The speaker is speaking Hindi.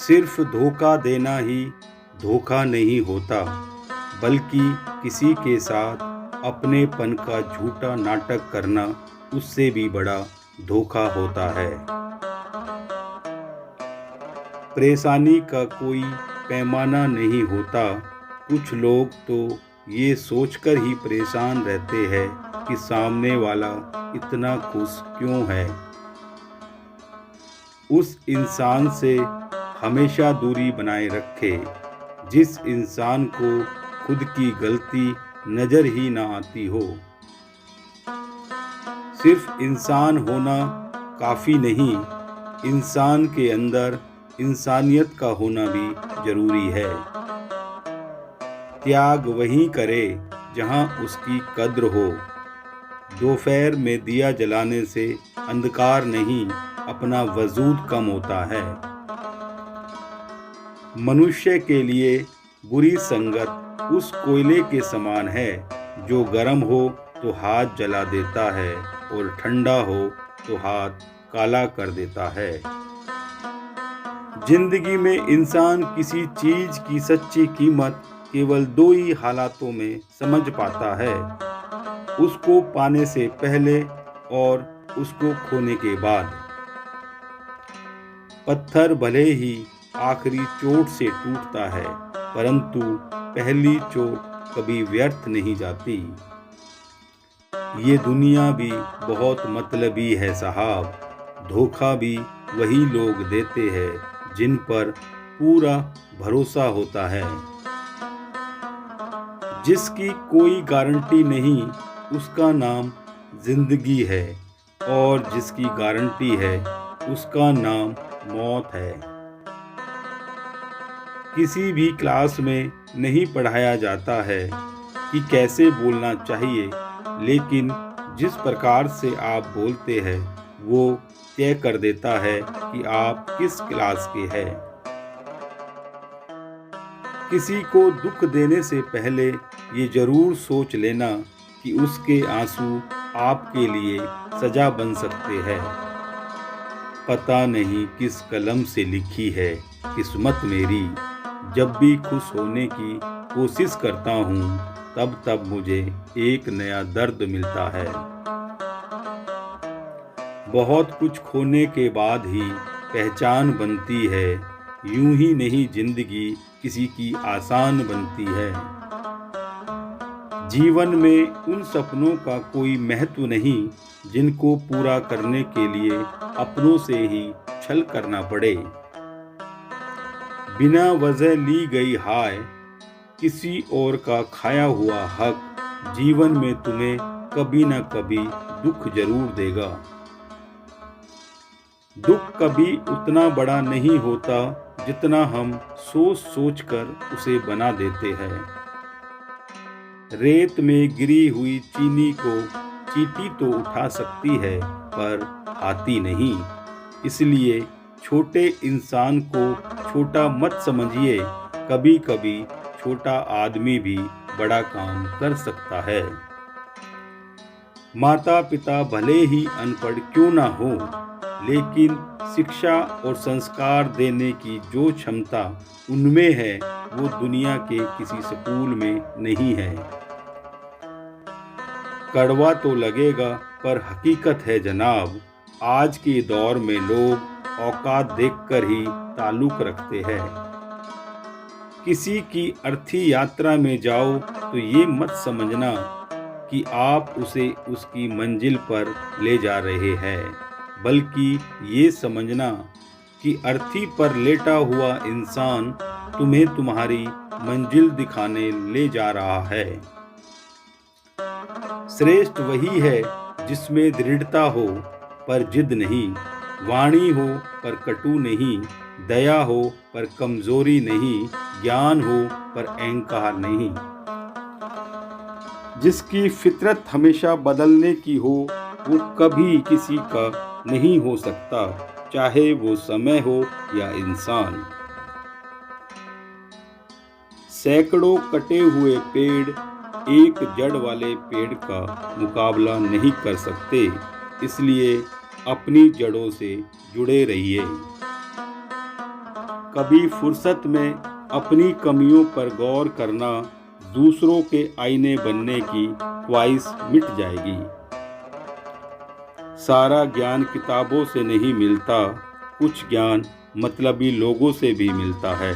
सिर्फ धोखा देना ही धोखा नहीं होता, बल्कि किसी के साथ अपनेपन का झूठा नाटक करना उससे भी बड़ा धोखा होता है। परेशानी का कोई पैमाना नहीं होता। कुछ लोग तो ये सोचकर ही परेशान रहते हैं कि सामने वाला इतना खुश क्यों है। उस इंसान से हमेशा दूरी बनाए रखे जिस इंसान को खुद की गलती नज़र ही ना आती हो। सिर्फ इंसान होना काफ़ी नहीं, इंसान के अंदर इंसानियत का होना भी ज़रूरी है। त्याग वहीं करे जहां उसकी कद्र हो। दोपहर में दिया जलाने से अंधकार नहीं, अपना वजूद कम होता है। मनुष्य के लिए बुरी संगत उस कोयले के समान है जो गर्म हो तो हाथ जला देता है और ठंडा हो तो हाथ काला कर देता है। जिंदगी में इंसान किसी चीज की सच्ची कीमत केवल दो ही हालातों में समझ पाता है, उसको पाने से पहले और उसको खोने के बाद। पत्थर भले ही आखिरी चोट से टूटता है, परंतु पहली चोट कभी व्यर्थ नहीं जाती। ये दुनिया भी बहुत मतलबी है साहब। धोखा भी वही लोग देते हैं जिन पर पूरा भरोसा होता है। जिसकी कोई गारंटी नहीं उसका नाम जिंदगी है, और जिसकी गारंटी है उसका नाम मौत है। किसी भी क्लास में नहीं पढ़ाया जाता है कि कैसे बोलना चाहिए, लेकिन जिस प्रकार से आप बोलते हैं वो तय कर देता है कि आप किस क्लास के हैं। किसी को दुख देने से पहले ये जरूर सोच लेना कि उसके आंसू आपके लिए सजा बन सकते हैं। पता नहीं किस कलम से लिखी है किस्मत मेरी, जब भी खुश होने की कोशिश करता हूँ तब मुझे एक नया दर्द मिलता है। बहुत कुछ खोने के बाद ही पहचान बनती है, यूं ही नहीं जिंदगी किसी की आसान बनती है। जीवन में उन सपनों का कोई महत्व नहीं जिनको पूरा करने के लिए अपनों से ही छल करना पड़े। बिना वजह ली गई हाय, किसी और का खाया हुआ हक जीवन में तुम्हें कभी न कभी दुख जरूर देगा। दुख कभी उतना बड़ा नहीं होता जितना हम सोच सोच कर उसे बना देते हैं। रेत में गिरी हुई चीनी को चींटी तो उठा सकती है पर हाथी नहीं। इसलिए छोटे इंसान को छोटा मत समझिए, कभी कभी छोटा आदमी भी बड़ा काम कर सकता है। माता पिता भले ही अनपढ़ क्यों ना हो, लेकिन शिक्षा और संस्कार देने की जो क्षमता उनमें है वो दुनिया के किसी स्कूल में नहीं है। कड़वा तो लगेगा पर हकीकत है जनाब, आज के दौर में लोग औकात देखकर ही ताल्लुक रखते हैं। किसी की अर्थी यात्रा में जाओ तो ये मत समझना कि आप उसे उसकी मंजिल पर ले जा रहे हैं, बल्कि ये समझना कि अर्थी पर लेटा हुआ इंसान तुम्हें तुम्हारी मंजिल दिखाने ले जा रहा है। श्रेष्ठ वही है जिसमें दृढ़ता हो पर जिद नहीं, वाणी हो पर कटु नहीं, दया हो पर कमजोरी नहीं, ज्ञान हो पर अहंकार नहीं। जिसकी फितरत हमेशा बदलने की हो वो कभी किसी का नहीं हो सकता, चाहे वो समय हो या इंसान। सैकड़ों कटे हुए पेड़ एक जड़ वाले पेड़ का मुकाबला नहीं कर सकते, इसलिए अपनी जड़ों से जुड़े रहिए। कभी फुर्सत में अपनी कमियों पर गौर करना दूसरों के आईने बनने की ख्वाहिश मिट जाएगी। सारा ज्ञान किताबों से नहीं मिलता, कुछ ज्ञान मतलबी लोगों से भी मिलता है।